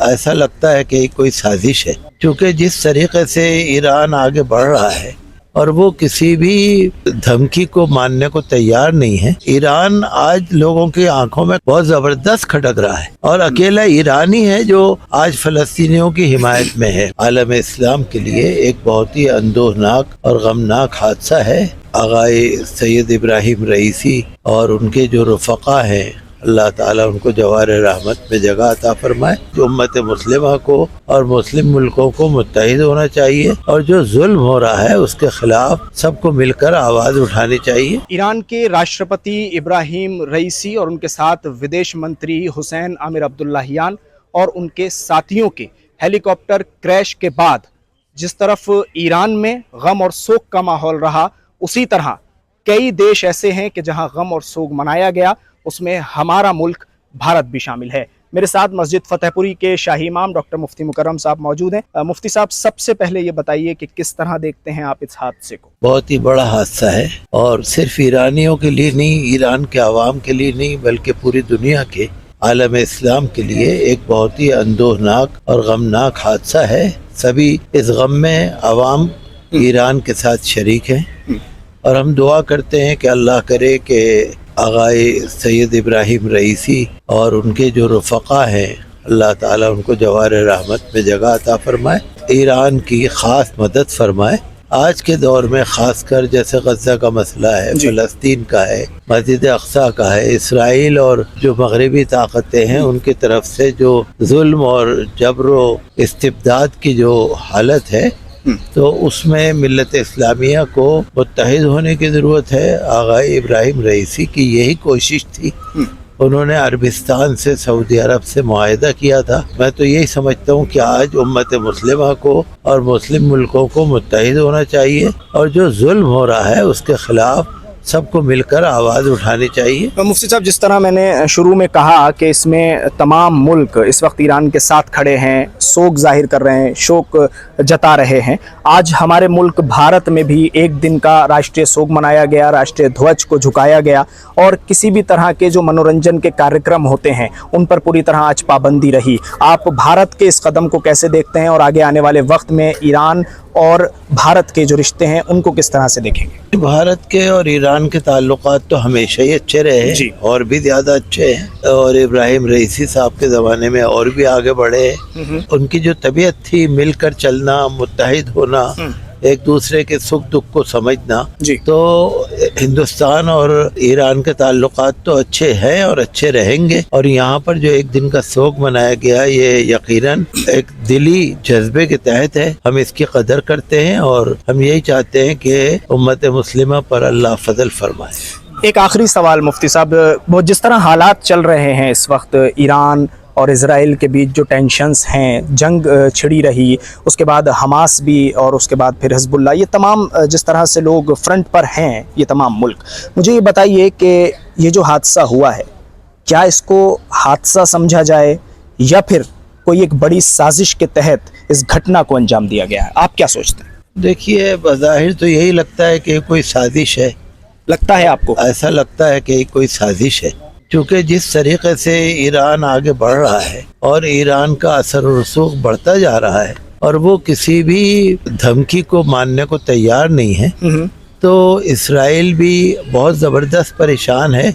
ایسا لگتا ہے کہ کوئی سازش ہے، کیونکہ جس طریقے سے ایران آگے بڑھ رہا ہے اور وہ کسی بھی دھمکی کو ماننے کو تیار نہیں ہے۔ ایران آج لوگوں کی آنکھوں میں بہت زبردست کھٹک رہا ہے، اور اکیلا ایران ہی ہے جو آج فلسطینیوں کی حمایت میں ہے۔ عالم اسلام کے لیے ایک بہت ہی اندوہناک اور غمناک حادثہ ہے۔ آغائے سید ابراہیم رئیسی اور ان کے جو رفقا ہیں، اللہ تعالیٰ ان کو جوار رحمت میں جگہ عطا فرمائے۔ جو امت مسلمہ کو اور مسلم ملکوں کو متحد ہونا چاہیے، اور جو ظلم ہو رہا ہے اس کے خلاف سب کو مل کر آواز اٹھانی چاہیے۔ ایران کے راشٹرپتی ابراہیم رئیسی اور ان کے ساتھ ودیش منتری حسین عامر عبداللہیان اور ان کے ساتھیوں کے ہیلی کاپٹر کریش کے بعد جس طرف ایران میں غم اور سوگ کا ماحول رہا، اسی طرح کئی دیش ایسے ہیں کہ جہاں غم اور سوگ منایا گیا، اس میں ہمارا ملک بھارت بھی شامل ہے۔ میرے ساتھ مسجد فتح پوری کے شاہی امام ڈاکٹر مفتی مکرم صاحب موجود ہیں۔ مفتی صاحب، سب سے پہلے یہ بتائیے کہ کس طرح دیکھتے ہیں آپ اس حادثے کو؟ بہت ہی بڑا حادثہ ہے، اور صرف ایرانیوں کے لیے نہیں، ایران کے عوام کے لیے نہیں، بلکہ پوری دنیا کے عالم اسلام کے لیے ایک بہت ہی اندوہناک اور غمناک حادثہ ہے۔ سبھی اس غم میں عوام ایران کے ساتھ شریک ہیں، اور ہم دعا کرتے ہیں کہ اللہ کرے کہ آغائے سید ابراہیم رئیسی اور ان کے جو رفقا ہیں، اللہ تعالیٰ ان کو جوار رحمت میں جگہ عطا فرمائے، ایران کی خاص مدد فرمائے۔ آج کے دور میں خاص کر جیسے غزہ کا مسئلہ ہے، فلسطین کا ہے، مسجد اقصیٰ کا ہے، اسرائیل اور جو مغربی طاقتیں ہیں ان کی طرف سے جو ظلم اور جبر و استبداد کی جو حالت ہے، تو اس میں ملت اسلامیہ کو متحد ہونے کی ضرورت ہے۔ آغائے ابراہیم رئیسی کی یہی کوشش تھی، انہوں نے عربستان سے، سعودی عرب سے معاہدہ کیا تھا۔ میں تو یہی سمجھتا ہوں کہ آج امت مسلمہ کو اور مسلم ملکوں کو متحد ہونا چاہیے، اور جو ظلم ہو رہا ہے اس کے خلاف سب کو مل کر آواز اٹھانی چاہیے۔ مفتی صاحب، جس طرح میں نے شروع میں کہا کہ اس میں تمام ملک اس وقت ایران کے ساتھ کھڑے ہیں، سوگ ظاہر کر رہے ہیں، شوق جتا رہے ہیں، آج ہمارے ملک بھارت میں بھی ایک دن کا راشٹریہ سوگ منایا گیا، راشٹریہ دھوج کو جھکایا گیا، اور کسی بھی طرح کے جو منورنجن کے کارکرم ہوتے ہیں ان پر پوری طرح آج پابندی رہی۔ آپ بھارت کے اس قدم کو کیسے دیکھتے ہیں، اور آگے آنے والے وقت میں ایران اور بھارت کے جو رشتے ہیں ان کو کس طرح سے دیکھیں گے؟ بھارت کے اور ایران کے تعلقات تو ہمیشہ ہی اچھے رہے ہیں، اور بھی زیادہ اچھے ہیں، اور ابراہیم رئیسی صاحب کے زمانے میں اور بھی آگے بڑھے ہیں۔ ان کی جو طبیعت تھی، مل کر چلنا، متحد ہونا، ایک دوسرے کے سکھ دکھ کو سمجھنا، تو ہندوستان اور ایران کے تعلقات تو اچھے ہیں اور اچھے رہیں گے۔ اور یہاں پر جو ایک دن کا سوگ منایا گیا، یہ یقیناً ایک دلی جذبے کے تحت ہے، ہم اس کی قدر کرتے ہیں، اور ہم یہی چاہتے ہیں کہ امت مسلمہ پر اللہ فضل فرمائے۔ ایک آخری سوال مفتی صاحب، وہ جس طرح حالات چل رہے ہیں اس وقت، ایران اور اسرائیل کے بیچ جو ٹینشنز ہیں، جنگ چھڑی رہی، اس کے بعد حماس بھی، اور اس کے بعد پھر حزب اللہ، یہ تمام جس طرح سے لوگ فرنٹ پر ہیں، یہ تمام ملک، مجھے یہ بتائیے کہ یہ جو حادثہ ہوا ہے، کیا اس کو حادثہ سمجھا جائے یا پھر کوئی ایک بڑی سازش کے تحت اس گھٹنا کو انجام دیا گیا ہے؟ آپ کیا سوچتے ہیں؟ دیکھیے، بظاہر تو یہی لگتا ہے کہ کوئی سازش ہے۔ لگتا ہے آپ کو؟ ایسا لگتا ہے کہ کوئی سازش ہے، کیونکہ جس طریقے سے ایران آگے بڑھ رہا ہے اور ایران کا اثر و رسوخ بڑھتا جا رہا ہے، اور وہ کسی بھی دھمکی کو ماننے کو تیار نہیں ہے، تو اسرائیل بھی بہت زبردست پریشان ہے،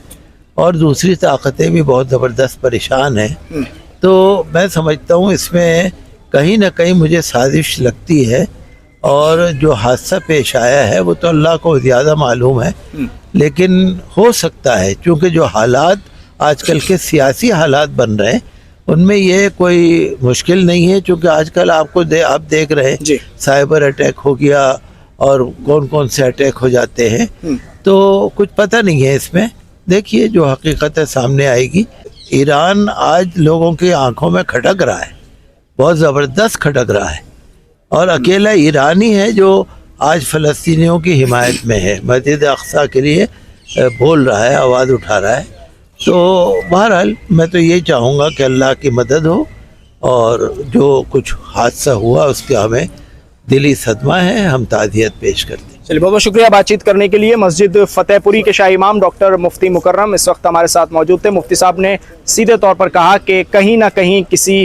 اور دوسری طاقتیں بھی بہت زبردست پریشان ہیں۔ تو میں سمجھتا ہوں اس میں کہیں نہ کہیں مجھے سازش لگتی ہے، اور جو حادثہ پیش آیا ہے وہ تو اللہ کو زیادہ معلوم ہے، لیکن ہو سکتا ہے، چونکہ جو حالات آج کل کے سیاسی حالات بن رہے ہیں ان میں یہ کوئی مشکل نہیں ہے، چونکہ آج کل آپ دیکھ رہے ہیں سائبر اٹیک ہو گیا، اور کون کون سے اٹیک ہو جاتے ہیں، تو کچھ پتہ نہیں ہے اس میں۔ دیکھیے، جو حقیقت ہے سامنے آئے گی۔ ایران آج لوگوں کی آنکھوں میں کھٹک رہا ہے، بہت زبردست کھٹک رہا ہے، اور اکیلا ایران ہی ہے جو آج فلسطینیوں کی حمایت میں ہے، مسجد اقصیٰ کے لیے بول رہا ہے، آواز اٹھا رہا ہے۔ تو بہرحال میں تو یہ چاہوں گا کہ اللہ کی مدد ہو، اور جو کچھ حادثہ ہوا اس کا ہمیں دلی صدمہ ہے، ہم تعزیت پیش کرتے ہیں۔ چلیے، بہت بہت شکریہ بات چیت کرنے کے لیے۔ مسجد فتح پوری کے شاہی امام ڈاکٹر مفتی مکرم اس وقت ہمارے ساتھ موجود تھے۔ مفتی صاحب نے سیدھے طور پر کہا کہ کہیں نہ کہیں کسی